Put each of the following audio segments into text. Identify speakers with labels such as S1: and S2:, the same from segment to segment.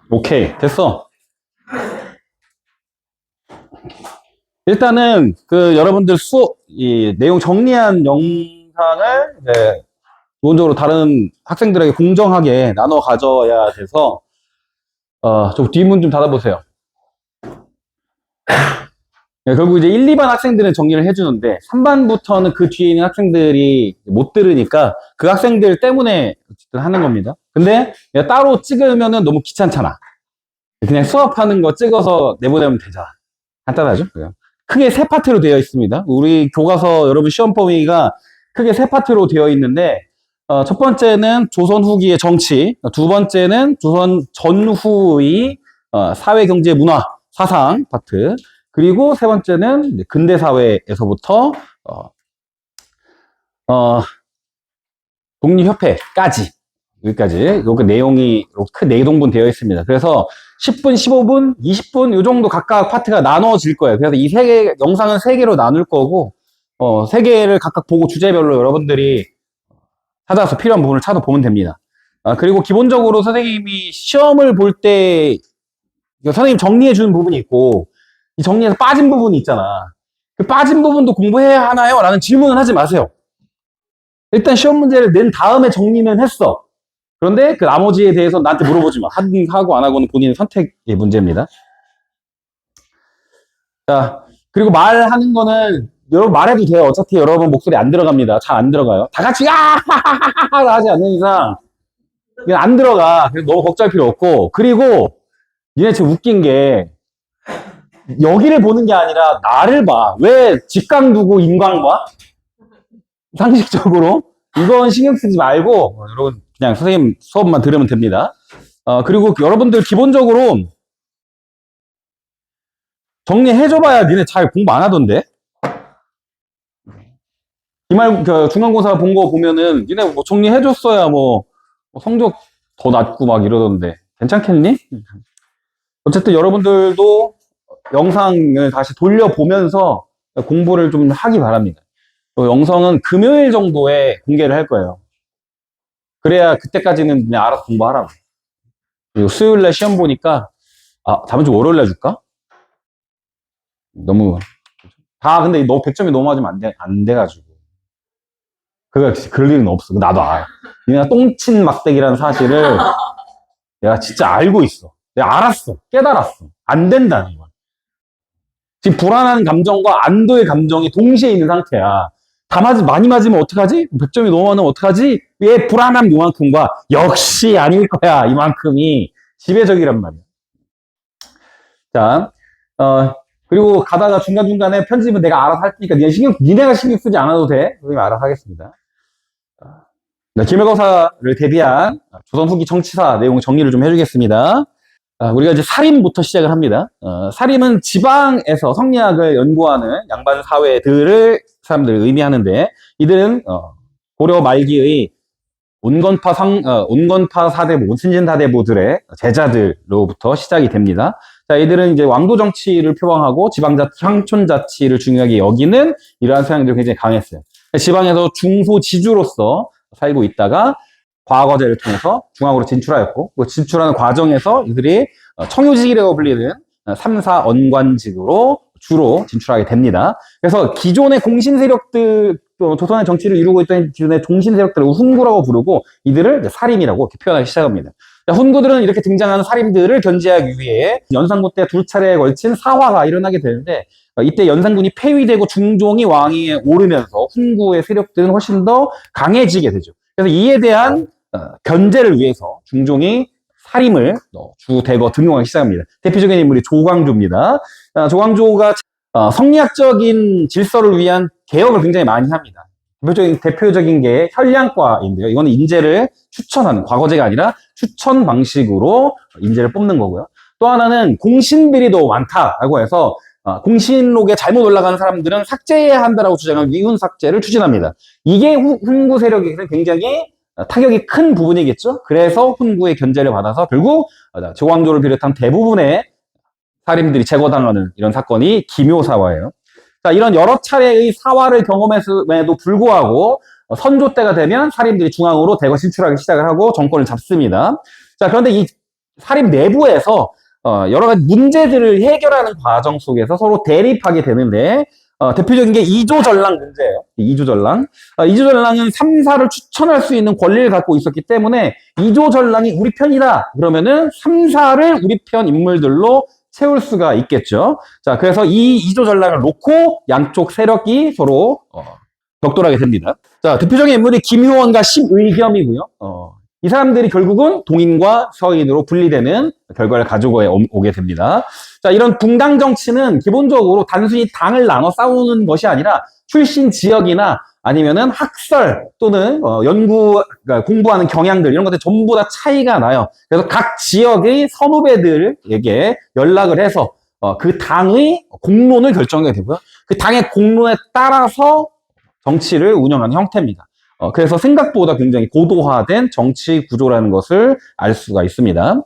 S1: 오케이, 됐어. 일단은 여러분들 이 내용 정리한 영상을 기본적으로 다른 학생들에게 공정하게 나눠 가져야 돼서 좀 뒷문 좀 닫아보세요. 결국 이제 1, 2반 학생들은 정리를 해주는데 3반부터는 그 뒤에 있는 학생들이 못 들으니까 그 학생들 때문에 어쨌든 하는 겁니다. 근데 따로 찍으면은 너무 귀찮잖아. 그냥 수업하는 거 찍어서 내보내면 되잖아. 간단하죠? 그냥. 크게 세 파트로 되어 있습니다. 우리 교과서 여러분 시험 범위가 크게 세 파트로 되어 있는데 첫 번째는 조선 후기의 정치, 두 번째는 조선 전후의 사회, 경제, 문화, 사상 파트, 그리고 세 번째는 근대 사회에서부터 독립협회까지 여기까지 요그 내용이 큰 내동분 되어 있습니다. 그래서 10분, 15분, 20분 요 정도 각각 파트가 나눠질 거예요. 그래서 이 세 개 영상은 세 개로 나눌 거고 세 개를 각각 보고 주제별로 여러분들이 찾아서 필요한 부분을 찾아보면 됩니다. 그리고 기본적으로 선생님이 시험을 볼 때 선생님 정리해 주는 부분이 있고 이 정리해서 빠진 부분이 있잖아. 그 빠진 부분도 공부해야 하나요? 라는 질문을 하지 마세요. 일단 시험 문제를 낸 다음에 정리는 했어. 그런데 그 나머지에 대해서 나한테 물어보지 마. 하고 안 하고는 본인의 선택의 문제입니다. 자, 그리고 말하는 거는 여러분 말해도 돼요. 어차피 여러분 목소리 안 들어갑니다. 잘 안 들어가요. 다 같이 하하하하 하지 않는 이상 그냥 안 들어가. 그래서 너무 걱정할 필요 없고. 그리고 니네 지금 웃긴 게 여기를 보는 게 아니라 나를 봐. 왜 직강 두고 인강 봐? 상식적으로 이건 신경 쓰지 말고 여러분 그냥 선생님 수업만 들으면 됩니다. 그리고 여러분들 기본적으로 정리해줘봐야 니네 잘 공부 안 하던데. 기말 중간고사 본 거 보면은 니네 뭐 정리해줬어야 뭐 성적 더 낮고 막 이러던데 괜찮겠니? 어쨌든 여러분들도 영상을 다시 돌려보면서 공부를 좀 하기 바랍니다. 영상은 금요일 정도에 공개를 할 거예요. 그래야 그때까지는 그냥 알아서 공부하라고. 그리고 수요일날 시험 보니까 다음 주 월요일날 줄까? 너무 근데 너 100점이 너무 맞으면 안 돼가지고 그럴 일은 없어. 나도 알아. 내가 똥친 막대기라는 사실을 내가 진짜 알고 있어. 내가 알았어. 깨달았어. 안 된다는 거야. 지금 불안한 감정과 안도의 감정이 동시에 있는 상태야. 많이 맞으면 어떡하지? 100점이 너무 많으면 어떡하지? 왜 불안함 요만큼과 역시 아닐 거야 이만큼이 지배적이란 말이야. 자, 그리고 가다가 중간중간에 편집은 내가 알아서 할 테니까 니네가 신경 쓰지 않아도 돼. 선생님 알아서 하겠습니다. 기말고사를 대비한 조선 후기 정치사 내용 정리를 좀 해주겠습니다. 우리가 이제 사림부터 시작을 합니다. 사림은 지방에서 성리학을 연구하는 양반 사람들을 의미하는데 이들은 고려 말기의 온건파 사대부, 신진사대부들의 제자들로부터 시작이 됩니다. 자, 이들은 이제 왕도 정치를 표방하고乡촌자치를 중요하게 여기는 이러한 성향들이 굉장히 강했어요. 지방에서 중소지주로서 살고 있다가 과거제를 통해서 중앙으로 진출하였고, 그 진출하는 과정에서 이들이 청유직이라고 불리는 3, 4 언관직으로 주로 진출하게 됩니다. 그래서 기존의 공신 세력들, 조선의 정치를 이루고 있던 기존의 종신 세력들을 훈구라고 부르고 이들을 사림이라고 이렇게 표현하기 시작합니다. 훈구들은 이렇게 등장하는 사림들을 견제하기 위해 연산군 때 두 차례에 걸친 사화가 일어나게 되는데 이때 연산군이 폐위되고 중종이 왕위에 오르면서 훈구의 세력들은 훨씬 더 강해지게 되죠. 그래서 이에 대한 견제를 위해서 중종이 사림을 주대거 등용하기 시작합니다. 대표적인 인물이 조광조입니다. 조광조가 성리학적인 질서를 위한 개혁을 굉장히 많이 합니다. 대표적인 게 혈량과인데요. 이거는 인재를 추천하는, 과거제가 아니라 추천 방식으로 인재를 뽑는 거고요. 또 하나는 공신들이 더 많다라고 해서 공신록에 잘못 올라가는 사람들은 삭제해야 한다라고 주장하는 위훈 삭제를 추진합니다. 이게 훈구 세력에서 굉장히 타격이 큰 부분이겠죠. 그래서 훈구의 견제를 받아서 결국 조광조를 비롯한 대부분의 사림들이 제거당하는 이런 사건이 기묘사화예요. 자, 이런 여러 차례의 사화를 경험했음에도 불구하고 선조 때가 되면 사림들이 중앙으로 대거 진출하기 시작을 하고 정권을 잡습니다. 자, 그런데 이 사립 내부에서 여러 가지 문제들을 해결하는 과정 속에서 서로 대립하게 되는데 대표적인 게 이조전랑 문제예요. 이조전랑. 이조전랑은 3사를 추천할 수 있는 권리를 갖고 있었기 때문에 이조전랑이 우리 편이다. 그러면은 3사를 우리 편 인물들로 채울 수가 있겠죠. 자, 그래서 이 이조전랑을 놓고 양쪽 세력이 서로 격돌하게 됩니다. 자, 대표적인 인물이 김효원과 심의겸이고요. 이 사람들이 결국은 동인과 서인으로 분리되는 결과를 가지고 오게 됩니다. 자, 이런 붕당 정치는 기본적으로 단순히 당을 나눠 싸우는 것이 아니라 출신 지역이나 아니면은 학설 또는 그러니까 공부하는 경향들 이런 것들 전부 다 차이가 나요. 그래서 각 지역의 선후배들에게 연락을 해서 그 당의 공론을 결정하게 되고요. 그 당의 공론에 따라서 정치를 운영하는 형태입니다. 그래서 생각보다 굉장히 고도화된 정치 구조라는 것을 알 수가 있습니다.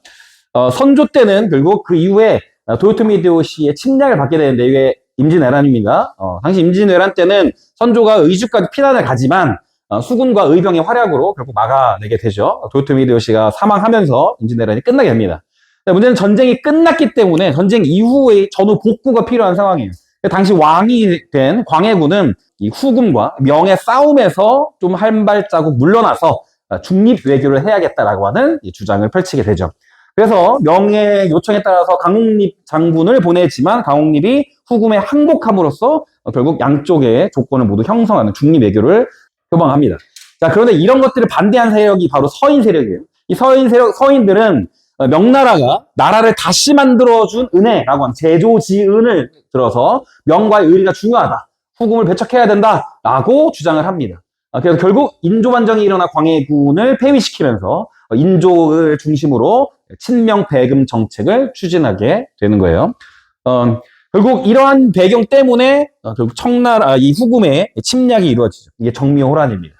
S1: 선조 때는 결국 그 이후에 도요토미 히데요시의 침략을 받게 되는데 이게 임진왜란입니다. 당시 임진왜란 때는 선조가 의주까지 피난을 가지만 수군과 의병의 활약으로 결국 막아내게 되죠. 도요토미 히데요시가 사망하면서 임진왜란이 끝나게 됩니다. 문제는 전쟁이 끝났기 때문에 전쟁 이후의 전후 복구가 필요한 상황이에요. 당시 왕이 된 광해군은 이 후금과 명의 싸움에서 좀 한 발자국 물러나서 중립 외교를 해야겠다라고 하는 주장을 펼치게 되죠. 그래서 명의 요청에 따라서 강홍립 장군을 보내지만 강홍립이 후금에 항복함으로써 결국 양쪽의 조건을 모두 형성하는 중립 외교를 표방합니다. 자, 그런데 이런 것들을 반대한 세력이 바로 서인 세력이에요. 이 서인들은 명나라가 나라를 다시 만들어준 은혜라고 하는 제조지은을 들어서 명과의 의리가 중요하다. 후금을 배척해야 된다라고 주장을 합니다. 그래서 결국 인조반정이 일어나 광해군을 폐위시키면서 인조를 중심으로 친명 배금 정책을 추진하게 되는 거예요. 결국 이러한 배경 때문에 결국 이 후금의 침략이 이루어지죠. 이게 정묘호란입니다.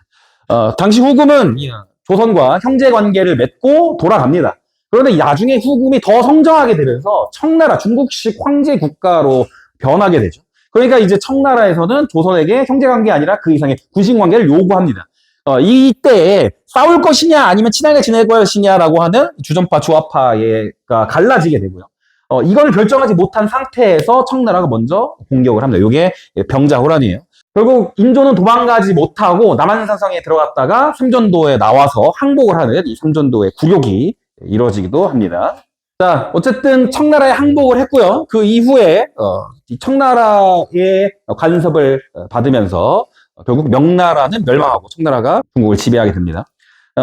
S1: 당시 후금은 조선과 형제 관계를 맺고 돌아갑니다. 그런데 나중에 후금이 더 성장하게 되면서 청나라, 중국식 황제 국가로 변하게 되죠. 그러니까 이제 청나라에서는 조선에게 형제관계 아니라 그 이상의 군신관계를 요구합니다. 이때에 싸울 것이냐 아니면 친하게 지낼 것이냐라고 하는 주전파, 주화파가 갈라지게 되고요. 이걸 결정하지 못한 상태에서 청나라가 먼저 공격을 합니다. 이게 병자호란이에요. 결국 인조는 도망가지 못하고 남한산성에 들어갔다가 삼전도에 나와서 항복을 하는 이 삼전도의 굴욕이 이루어지기도 합니다. 자, 어쨌든 청나라에 항복을 했고요. 그 이후에 청나라의 간섭을 받으면서 결국 명나라는 멸망하고 청나라가 중국을 지배하게 됩니다.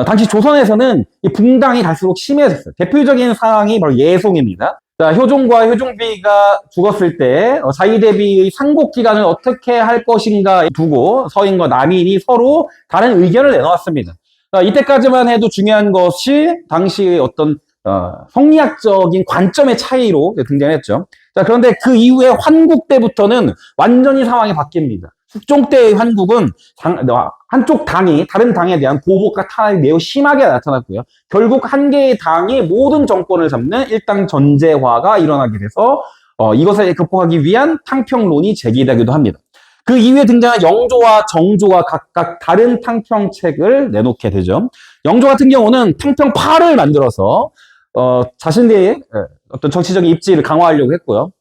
S1: 당시 조선에서는 이 붕당이 갈수록 심해졌어요. 대표적인 상황이 바로 예송입니다. 자, 효종과 효종비가 죽었을 때 자위대비의 상국 기간을 어떻게 할 것인가 두고 서인과 남인이 서로 다른 의견을 내놓았습니다. 이때까지만 해도 중요한 것이 당시의 어떤 성리학적인 관점의 차이로 등장했죠. 자, 그런데 그 이후에 환국 때부터는 완전히 상황이 바뀝니다. 숙종 때의 환국은 한쪽 당이 다른 당에 대한 보복과 탄압이 매우 심하게 나타났고요. 결국 한 개의 당이 모든 정권을 잡는 일당 전제화가 일어나게 돼서 이것을 극복하기 위한 탕평론이 제기되기도 합니다. 그 이후에 등장한 영조와 정조가 각각 다른 탕평책을 내놓게 되죠. 영조 같은 경우는 탕평파를 만들어서 자신의 어떤 정치적인 입지를 강화하려고 했고요.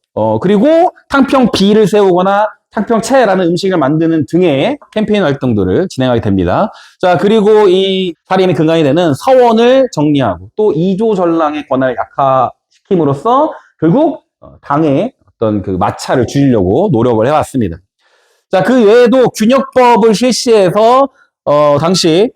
S1: 그리고 탕평비를 세우거나 탕평채라는 음식을 만드는 등의 캠페인 활동들을 진행하게 됩니다. 자, 그리고 이 살인의 근간이 되는 서원을 정리하고 또 이조전랑의 권한을 약화시킴으로써 결국 당의 어떤 그 마찰을 줄이려고 노력을 해왔습니다. 자, 그 외에도 균역법을 실시해서 당시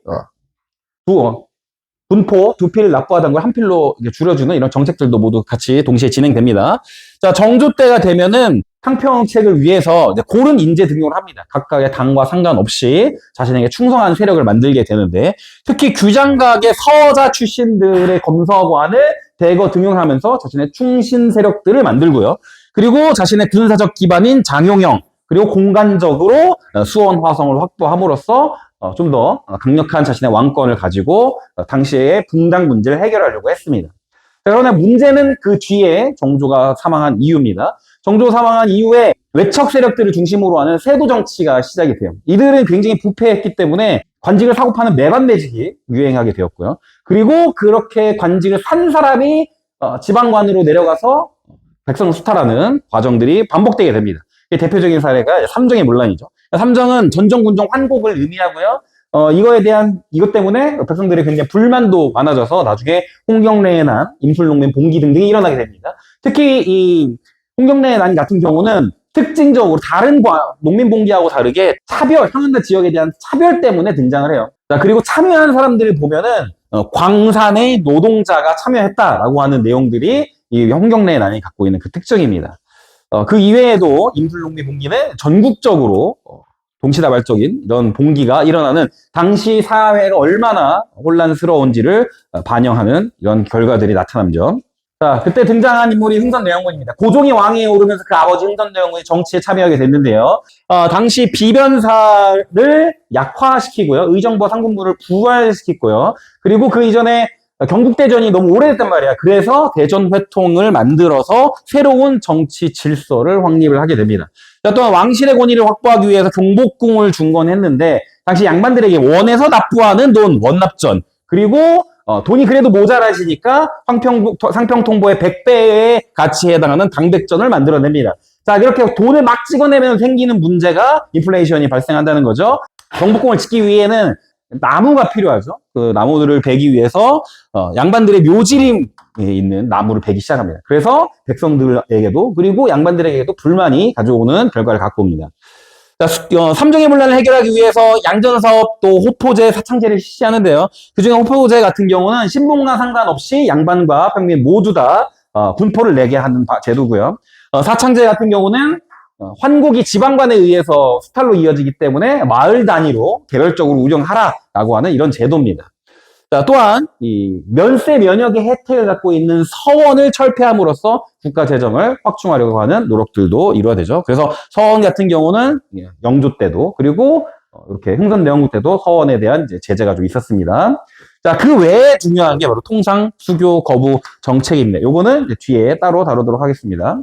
S1: 분포, 두필을 납부하던 걸 한 필로 줄여주는 이런 정책들도 모두 같이 동시에 진행됩니다. 자, 정조 때가 되면은 탕평책을 위해서 고른 인재 등용을 합니다. 각각의 당과 상관없이 자신에게 충성한 세력을 만들게 되는데 특히 규장각의 서자 출신들의 검서관을 대거 등용하면서 자신의 충신 세력들을 만들고요. 그리고 자신의 군사적 기반인 장용영 그리고 공간적으로 수원 화성을 확보함으로써 좀 더 강력한 자신의 왕권을 가지고 당시의 붕당 문제를 해결하려고 했습니다. 그러나 문제는 그 뒤에 정조가 사망한 이유입니다. 정조 사망한 이후에 외척 세력들을 중심으로 하는 세부 정치가 시작이 돼요. 이들은 굉장히 부패했기 때문에 관직을 사고 파는 매반매직이 유행하게 되었고요. 그리고 그렇게 관직을 산 사람이 지방관으로 내려가서 백성을 수탈하는 과정들이 반복되게 됩니다. 대표적인 사례가 삼정의 문란이죠. 삼정은 전정군종 환곡을 의미하고요. 이것 때문에 백성들이 굉장히 불만도 많아져서 나중에 홍경래의 난, 임술농민 봉기 등등이 일어나게 됩니다. 특히 이 홍경래의 난 같은 경우는 특징적으로 다른 농민 봉기하고 다르게 상한가 지역에 대한 차별 때문에 등장을 해요. 자, 그리고 참여한 사람들을 보면은 광산의 노동자가 참여했다라고 하는 내용들이 이 홍경래의 난이 갖고 있는 그 특징입니다. 그 이외에도 임술농민 봉기는 전국적으로 동시다발적인 이런 봉기가 일어나는 당시 사회가 얼마나 혼란스러운지를 반영하는 이런 결과들이 나타남죠. 자, 그때 등장한 인물이 흥선대원군입니다. 고종이 왕위에 오르면서 그 아버지 흥선대원군이 정치에 참여하게 됐는데요. 당시 비변사를 약화시키고요. 의정부 상군부를 부활시키고요. 그리고 그 이전에 경국대전이 너무 오래됐단 말이야. 그래서 대전회통을 만들어서 새로운 정치 질서를 확립을 하게 됩니다. 자, 또한 왕실의 권위를 확보하기 위해서 경복궁을 중건했는데 당시 양반들에게 원에서 납부하는 돈, 원납전, 그리고 돈이 그래도 모자라시니까 상평통보의 100배의 가치에 해당하는 당백전을 만들어냅니다. 자, 이렇게 돈을 막 찍어내면 생기는 문제가 인플레이션이 발생한다는 거죠. 경복궁을 짓기 위해는 나무가 필요하죠. 그 나무들을 베기 위해서 양반들의 묘지림에 있는 나무를 베기 시작합니다. 그래서 백성들에게도 그리고 양반들에게도 불만이 가져오는 결과를 갖고 옵니다. 자, 삼정의 문란을 해결하기 위해서 양전사업 또 호포제, 사창제를 실시하는데요. 그중에 호포제 같은 경우는 신분과 상관없이 양반과 평민 모두 다 군포를 내게 하는 제도고요. 사창제 같은 경우는 환곡이 지방관에 의해서 수탈로 이어지기 때문에 마을 단위로 개별적으로 운영하라라고 하는 이런 제도입니다. 자, 또한 이 면세 면역의 혜택을 갖고 있는 서원을 철폐함으로써 국가 재정을 확충하려고 하는 노력들도 이루어지죠. 그래서 서원 같은 경우는 영조 때도 그리고 이렇게 흥선대원국 때도 서원에 대한 이제 제재가 좀 있었습니다. 자, 그 외에 중요한 게 바로 통상 수교 거부 정책입니다. 요거는 이제 뒤에 따로 다루도록 하겠습니다.